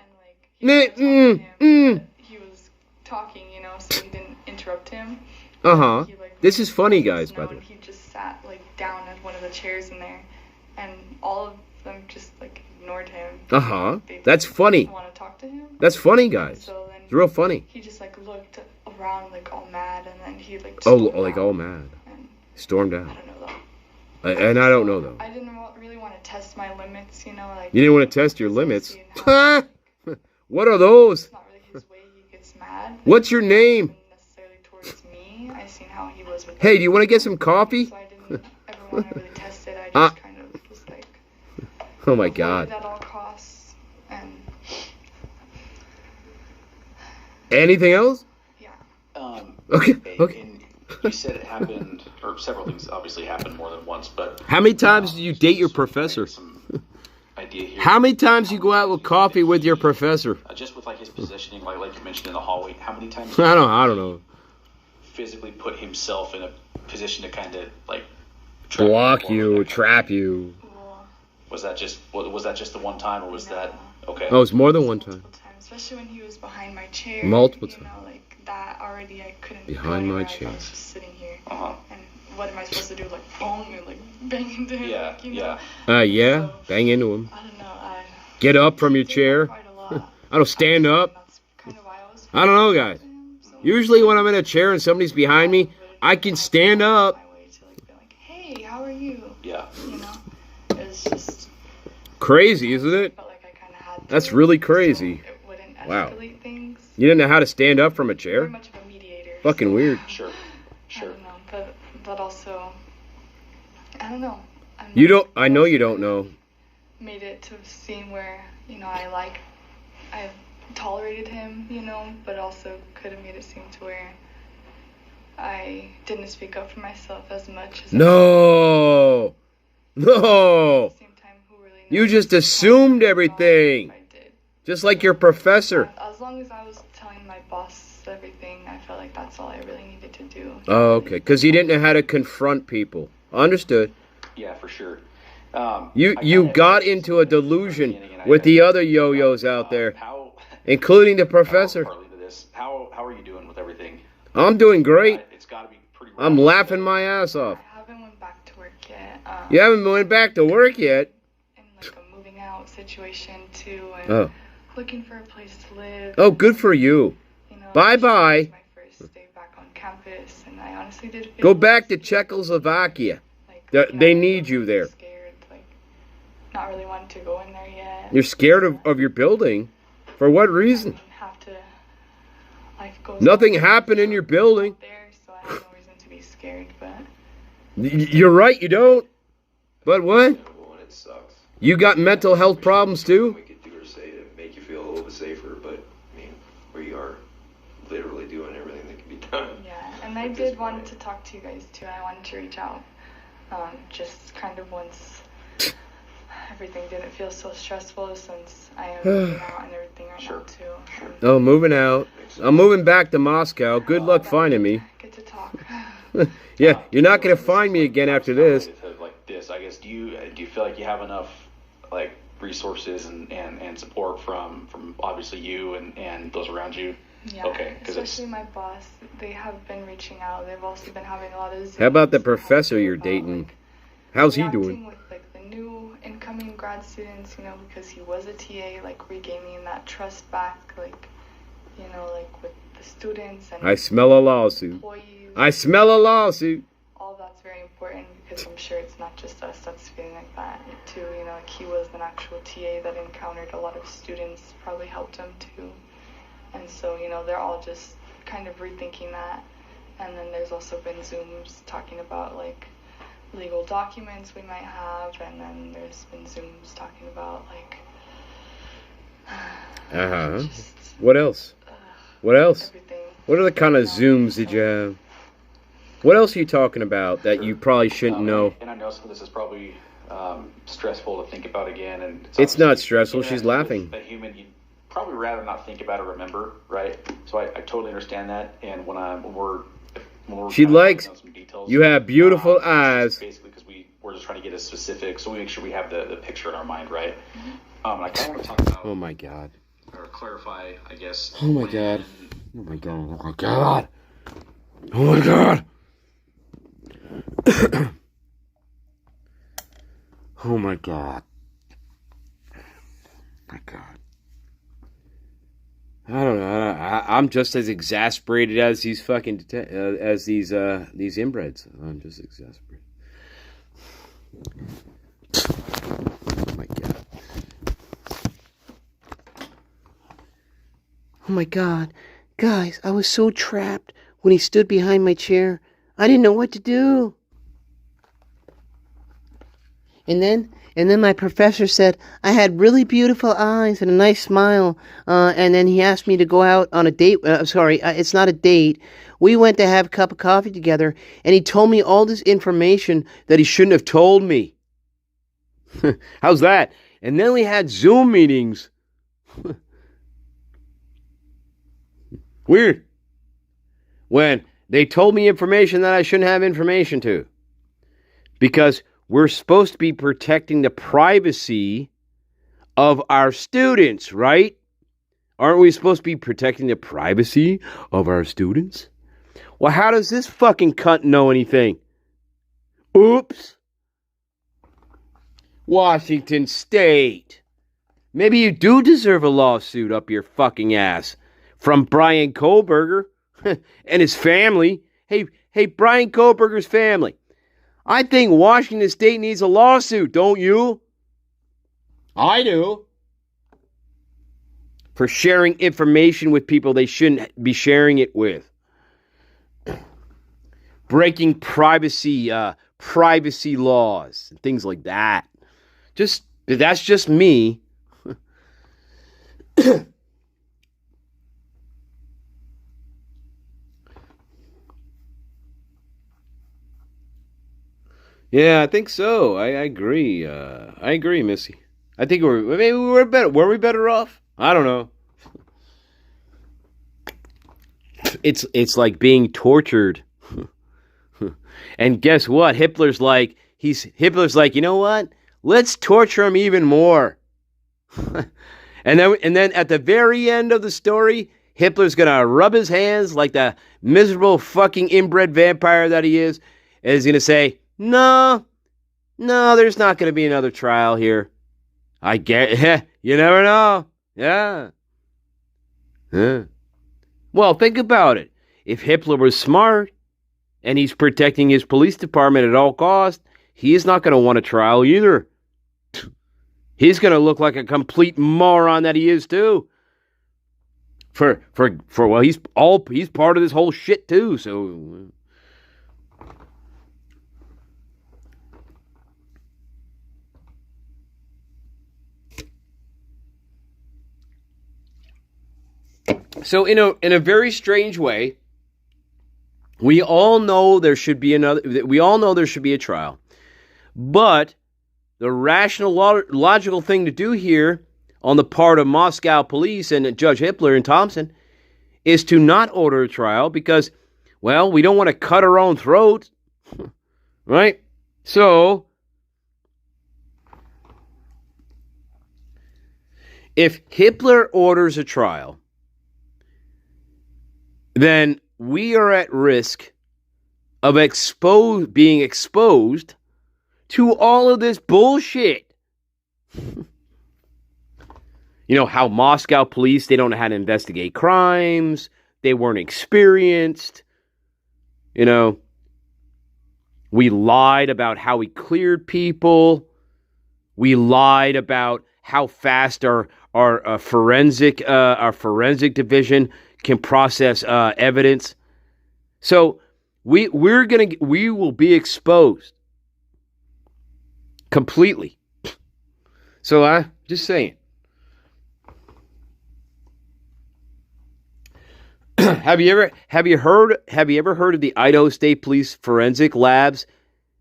And like, he was talking, you know, so he didn't interrupt him. Uh-huh. He, like, This is funny, guys, by the way. He just sat like down at one of the chairs in there, and all of them just like ignored him. Uh-huh. They That's funny. didn't want to talk to him. That's funny, guys. So then It's real funny. he just like looked around like all mad, and then he like Like all mad. And Stormed I out. don't know though. And I don't know, though. I didn't really want to test my limits, you know, like. You didn't want to test your limits? See how, What are those? it's not really his way. He gets mad. What's your name? It wasn't necessarily towards me. I seen how he was with. Hey, do you want to get some coffee? So I didn't ever want to really test it. I just kind of was like. Oh my avoid God. it at all costs, and Anything else? yeah. Okay. And you said it happened, or several things obviously happened more than once, but How many times do you date your professor? some idea here. How many times you go out with coffee with your professor? Just with like his positioning, like you mentioned in the hallway, how many times? I don't know. Physically put himself in a position to kind of like Block you, trap you. Well, Was that just the one time, or was that okay? Oh, it's more than one time. multiple times, especially when he was behind my chair. Multiple you times. know, like that already I couldn't. Behind go my anywhere. chair. I was just sitting here. Uh-huh. And what am I supposed to do? Like boom and like bang into him? Yeah, like, you know? yeah. Yeah, bang into him. I don't know. I Get up from your did that chair. quite a lot. I don't stand up. That's kind of why I was. I don't know, guys. Usually when I'm in a chair and somebody's behind me, I can stand up. My way to like be like, hey, how are you? Yeah. You know, it was just Crazy, isn't it? felt like I kind of had. That's to, really so crazy. it wouldn't Wow. escalate things. You didn't know how to stand up from a Very chair? much of a mediator. Fucking weird. Sure. I Sure. don't know, but also, I don't know. I'm You not- don't, I know you don't know. Made it to a scene where, you know, I tolerated him, you know, but also could have made it seem to where I didn't speak up for myself as much as No. No. at the same time, who really You knows just how assumed I everything. did. Just like your professor. As long as I was telling my boss everything, I felt like that's all I really needed to do. Oh, okay. Because you didn't know how to confront people. Understood. Yeah, for sure. You I you kinda- got into a delusion and I- with the other yo-yos out there, How, including the professor. partly to this, how are you doing with everything? I'm doing great. It's got to be pretty. I'm rough. laughing my ass I off. haven't went back to work yet. You haven't went back to work yet. In like a moving out situation too, and Oh. looking for a place to live. Oh, good for you. You know, Bye-bye. It was my first day back on campus, and I honestly did feel Go back to Czechoslovakia. like, They looking they at it, need you really there. Scared, like not really wanting to go in there yet. You're scared of your building? For what reason? Have to. Life goes Nothing on happened in your building. there, so I have no reason to be scared. But You're right, you don't. But what? Well, and it sucks. You got mental health problems too? We could do or say to make you feel a little bit safer, but I mean, we are literally doing everything that can be done. yeah, and I did want to talk to you guys too. I wanted to reach out, just kind of once everything didn't feel so stressful, since I am moving out and everything right now too. And Oh, moving out. I'm moving back to Moscow. Good luck finding me. get to talk. Yeah, you're not gonna find me again after this. Like this, I guess. Do you feel like you have enough like resources and support from obviously you and those around you? Yeah, Okay, 'cause it's- especially my boss. They have been reaching out. They've also been having a lot of Zooms How about the to professor help you're about, dating? like, How's he reacting doing? with like the new incoming grad students, you know, because he was a TA, like regaining that trust back, like, you know, like with the students and I smell a lawsuit. employees. I smell a lawsuit. All that's very important, because I'm sure it's not just us that's feeling like that too. You know, like he was an actual TA that encountered a lot of students, probably helped him too. And so, you know, they're all just kind of rethinking that. And then there's also been Zooms talking about like legal documents we might have, and then there's been Zooms talking about like Uh-huh. just What else? What else? everything. What other kind of Zooms did you have? What else are you talking about that you probably shouldn't know? And I know some of this is probably stressful to think about again. And It's not stressful. She's laughing. A human, you'd probably rather not think about or remember, right? So I totally understand that. And when we're She kind of likes, some details, you have beautiful eyes. basically because we're just trying to get as specific, so we make sure we have the picture in our mind, right? And I kind of want to talk about. Oh my God. Or clarify, I guess. Oh my God. Oh my God. Oh my God. Oh my God. Oh my God. My God. I don't know. I'm just as exasperated as these fucking as these inbreds. I'm just exasperated. Oh my God. Oh my God. Guys, I was so trapped when he stood behind my chair. I didn't know what to do. And then my professor said I had really beautiful eyes and a nice smile. And then he asked me to go out on a date. It's not a date. We went to have a cup of coffee together, and he told me all this information that he shouldn't have told me. How's that? And then we had Zoom meetings. Weird. When they told me information that I shouldn't have information to. Because we're supposed to be protecting the privacy of our students, right? Aren't we supposed to be protecting the privacy of our students? Well, how does this fucking cunt know anything? Oops. Washington State. Maybe you do deserve a lawsuit up your fucking ass from Brian Kohlberger and his family. Hey, Brian Kohlberger's family. I think Washington State needs a lawsuit, don't you? I do. For sharing information with people they shouldn't be sharing it with. Breaking privacy laws and things like that. That's just me. Yeah, I think so. I agree. I agree, Missy. I think maybe we were better. Were we better off? I don't know. It's like being tortured. And guess what? Hitler's like, you know what? Let's torture him even more. and then at the very end of the story, Hitler's gonna rub his hands like the miserable fucking inbred vampire that he is, and he's gonna say, No, there's not gonna be another trial here. I get you never know. Yeah. Well, think about it. If Hitler was smart and he's protecting his police department at all costs, he's not going to want a trial either. He's going to look like a complete moron that he is too. Well, he's part of this whole shit too. So. So in a very strange way, we all know there should be a trial. But the rational logical thing to do here on the part of Moscow police and Judge Hitler and Thompson is to not order a trial because, well, we don't want to cut our own throats. Right? So if Hitler orders a trial, then we are at risk of being exposed to all of this bullshit. You know, how Moscow police, they don't know how to investigate crimes. They weren't experienced. You know, we lied about how we cleared people. We lied about how fast our forensic division can process evidence. So we will be exposed completely. So I'm just saying. Have you ever heard of the Idaho State Police forensic labs?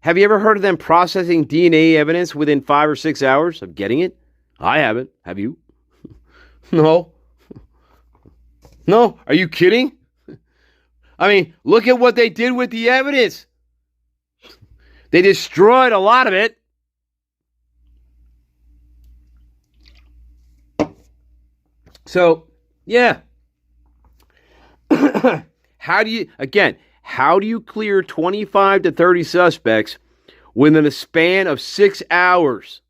Have you ever heard of them processing DNA evidence within 5 or 6 hours of getting it? I haven't. Have you? No. No? Are you kidding? I mean, look at what they did with the evidence. They destroyed a lot of it. So, yeah. How do you clear 25 to 30 suspects within a span of 6 hours?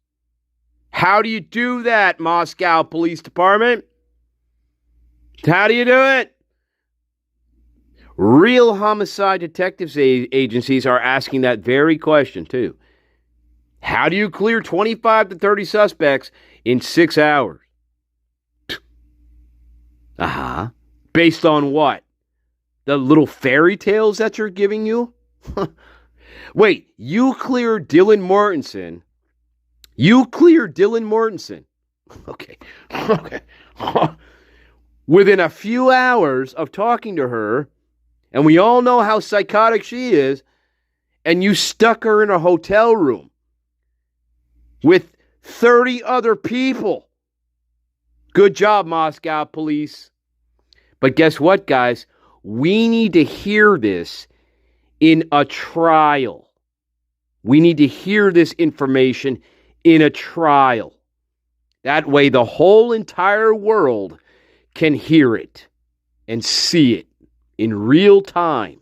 How do you do that, Moscow Police Department? How do you do it? Real homicide detectives agencies are asking that very question, too. How do you clear 25 to 30 suspects in 6 hours? Based on what? The little fairy tales that you're giving you? Wait, you cleared Dylan Mortensen. Okay. Within a few hours of talking to her, and we all know how psychotic she is, and you stuck her in a hotel room with 30 other people. Good job, Moscow Police. But guess what, guys? We need to hear this in a trial. We need to hear this information in a trial. That way, the whole entire world can hear it and see it in real time.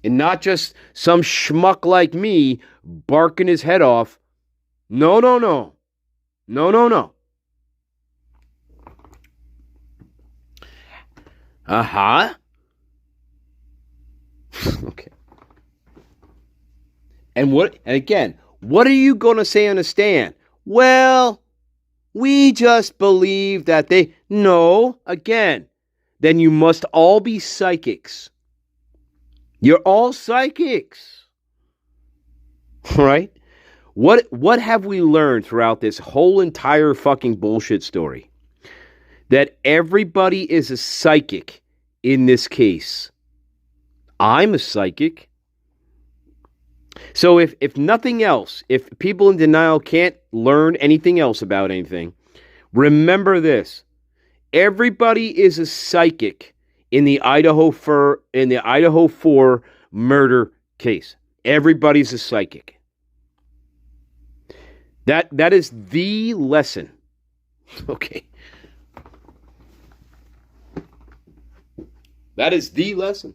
And not just some schmuck like me barking his head off. No. Okay. And again, what are you going to say on a stand? Well, we just believe that no, again, then you must all be psychics. You're all psychics. Right? What have we learned throughout this whole entire fucking bullshit story? That everybody is a psychic in this case. I'm a psychic. So if nothing else, if people in denial can't learn anything else about anything, remember this. Everybody is a psychic in the Idaho 4 murder case. Everybody's a psychic. That is the lesson. Okay. That is the lesson.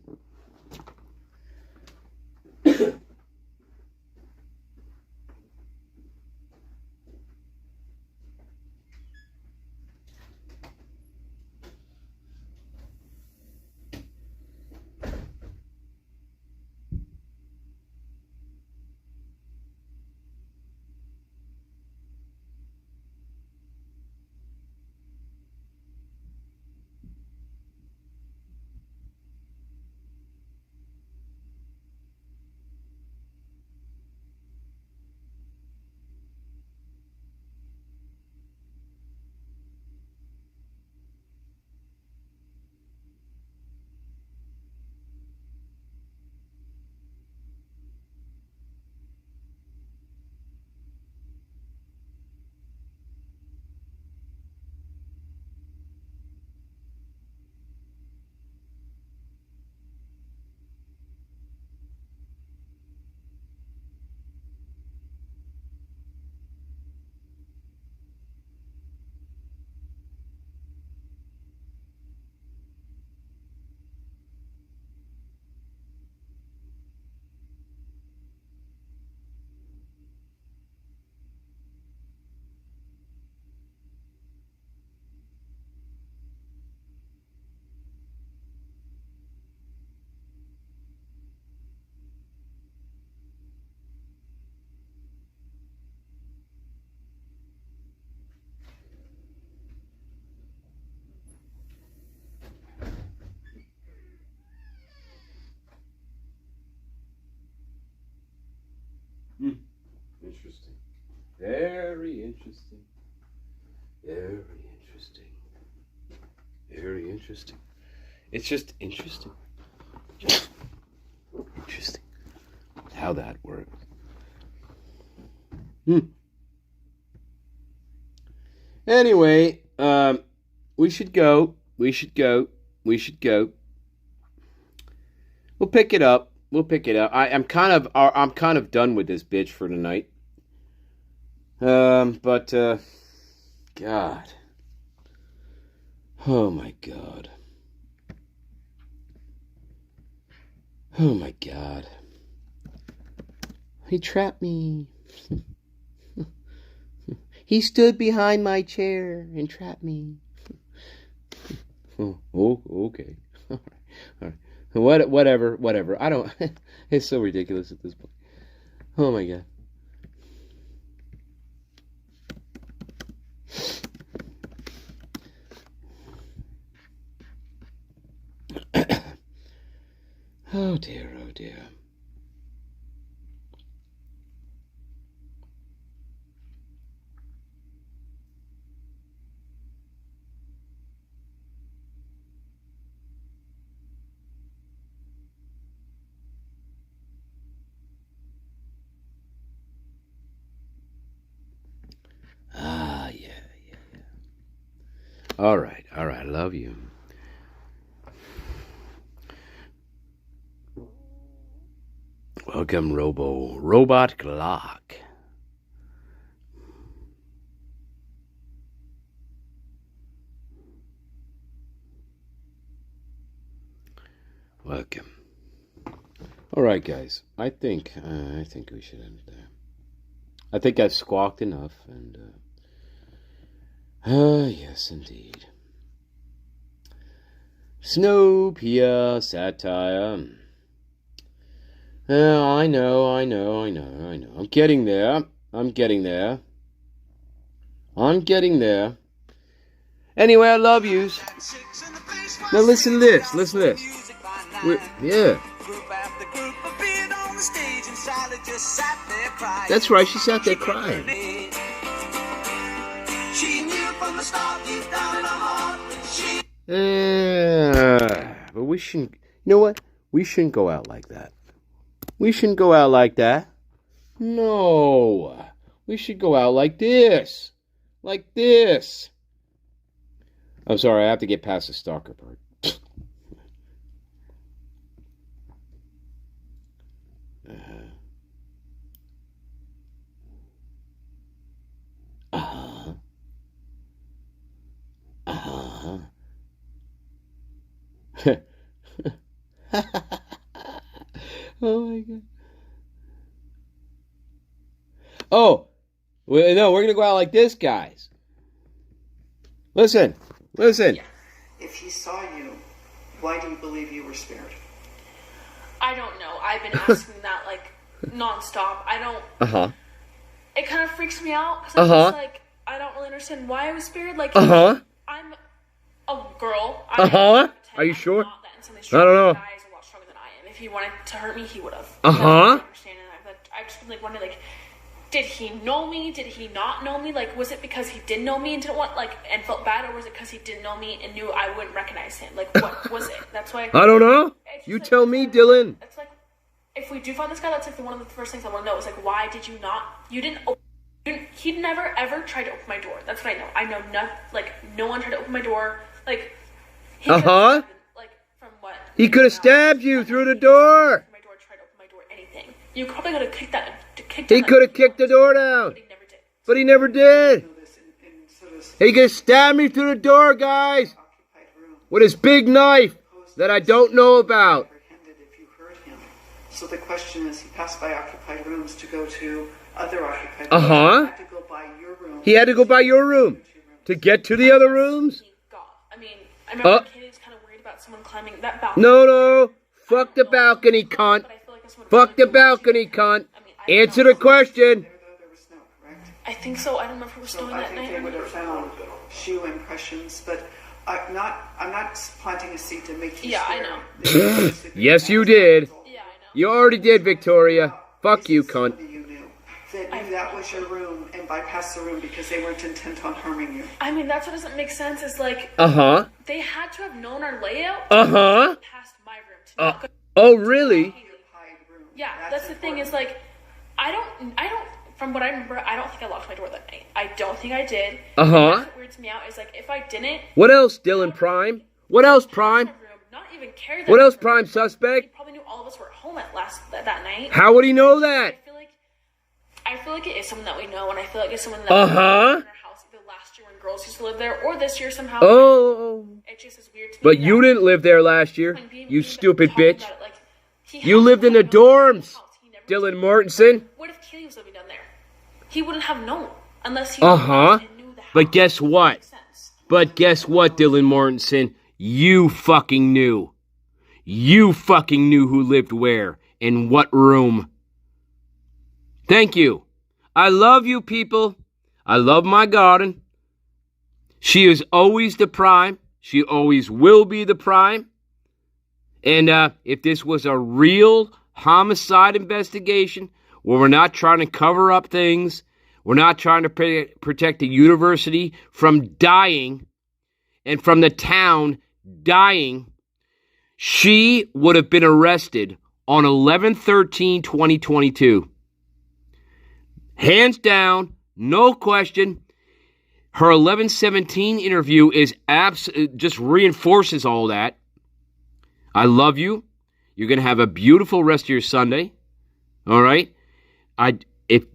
Interesting. Very interesting. Very interesting. Very interesting. It's just interesting. Interesting how that works. Anyway, we should go. We'll pick it up. I'm kind of done with this bitch for tonight. But God. Oh my God. Oh my God. He trapped me. He stood behind my chair and trapped me. Oh, okay. All right. Whatever. I don't. It's so ridiculous at this point. Oh my God. Oh dear. Yeah. All right. I love you. Welcome, Robot Glock. Welcome. All right, guys. I think we should end it there. I think I've squawked enough, and yes, indeed. Snowpia satire. I know. I'm getting there. Anyway, I love yous. Now listen to this. Yeah. That's right, she sat there crying. But we shouldn't, you know what? We shouldn't go out like that. No. We should go out like this. I'm sorry, I have to get past the stalker part. Oh my God. Oh, no, we're gonna go out like this, guys. Listen. If he saw you, why do you believe you were spared? I don't know. I've been asking that like nonstop. I don't. It kind of freaks me out because I'm just like, I don't really understand why I was spared. Like, I'm a girl. Are you sure? I don't know. Guys are a lot stronger than I am. If he wanted to hurt me, he would have. I understand, and I've just been like wondering, like, did he know me? Did he not know me? Like, was it because he didn't know me and didn't want, like, and felt bad, or was it because he didn't know me and knew I wouldn't recognize him? Like, what was it? That's why. I don't know. You like, tell me, Dylan. It's like, if we do find this guy, that's like one of the first things I want to know. Is like, why did you not? You didn't. He never ever tried to open my door. That's what I know. I know nothing. Like, no one tried to open my door. Like. Like, from what? He could have stabbed you through the door. My door, tried to open my door, anything. You probably could have kicked that. He could have kicked the door down. But he never did. He could have stabbed me through the door, guys. With his big knife that I don't know about. So the question is, he passed by occupied rooms to go to other occupied rooms. He had to go by your room. He had to go by your room to get to the other rooms. I mean, I remember the kid was kind of worried about someone climbing that balcony. No. Fuck the balcony, cunt. Fuck the balcony, cunt. Answer the question. I think so. I don't know if it was snowing that night. I think they would have found shoe impressions, but I'm not planting a seed to make you scared. I know. Yes, you did. Yeah, I know. You already did, Victoria. Fuck you, cunt. that knew that was your room and bypassed the room because they weren't intent on harming you? I mean, that's what doesn't make sense. Is like they had to have known our layout. Past my room to not go. Oh, really? Yeah, that's the thing. Is like, I don't. From what I remember, I don't think I locked my door that night. I don't think I did. That's what weirds me out. Is like, if I didn't. What else, Dylan Prime? What else, Prime? Not even care that. What else, Prime Suspect? He probably knew all of us were at home that night. How would he know that? I feel like it is someone that we know, and I feel like it's someone that we know in our house either last year when girls used to live there, or this year somehow. Oh. It just is weird to me. But you didn't live there last year, you stupid bitch. You lived in the dorms, Dylan Mortensen. What if Keely was living down there? He wouldn't have known unless he knew the house. But guess what? Dylan Mortensen? You fucking knew. You fucking knew who lived where, in what room. Thank you. I love you, people. I love my garden. She is always the prime. She always will be the prime. And if this was a real homicide investigation where we're not trying to cover up things, we're not trying to protect the university from dying and from the town dying, she would have been arrested on 11/13/2022. Hands down, no question. Her 11/17 interview is just reinforces all that. I love you. You're going to have a beautiful rest of your Sunday. All right? If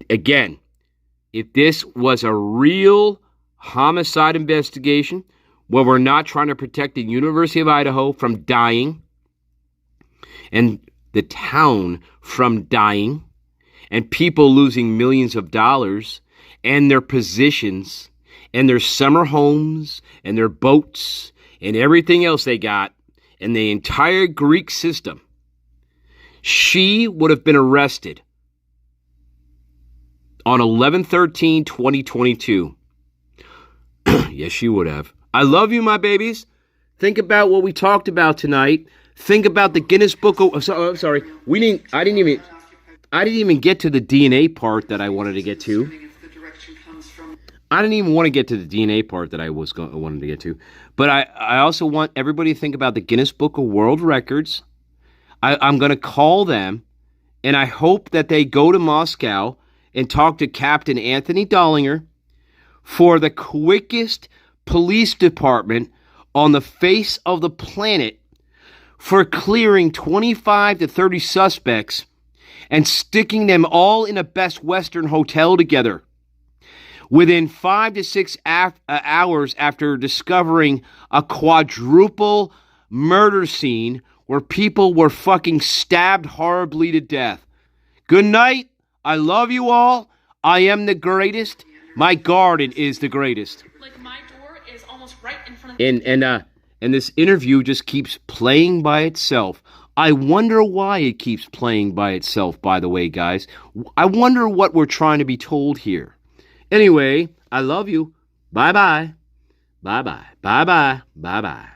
this was a real homicide investigation where we're not trying to protect the University of Idaho from dying and the town from dying and people losing millions of dollars and their positions and their summer homes and their boats and everything else they got and the entire Greek system, she would have been arrested on 11/13/2022. Yes, she would have. I love you, my babies. Think about what we talked about tonight. Think about the Guinness Book of... I'm sorry. I didn't even get to the DNA part that I wanted to get to. I didn't even want to get to the DNA part that I wanted to get to. But I also want everybody to think about the Guinness Book of World Records. I'm going to call them, and I hope that they go to Moscow and talk to Captain Anthony Dollinger for the quickest police department on the face of the planet for clearing 25 to 30 suspects and sticking them all in a Best Western hotel together. Within 5 to 6 hours after discovering a quadruple murder scene where people were fucking stabbed horribly to death. Good night. I love you all. I am the greatest. My garden is the greatest. Like, my door is almost right in front of and this interview just keeps playing by itself. I wonder why it keeps playing by itself, by the way, guys. I wonder what we're trying to be told here. Anyway, I love you. Bye-bye. Bye-bye. Bye-bye. Bye-bye.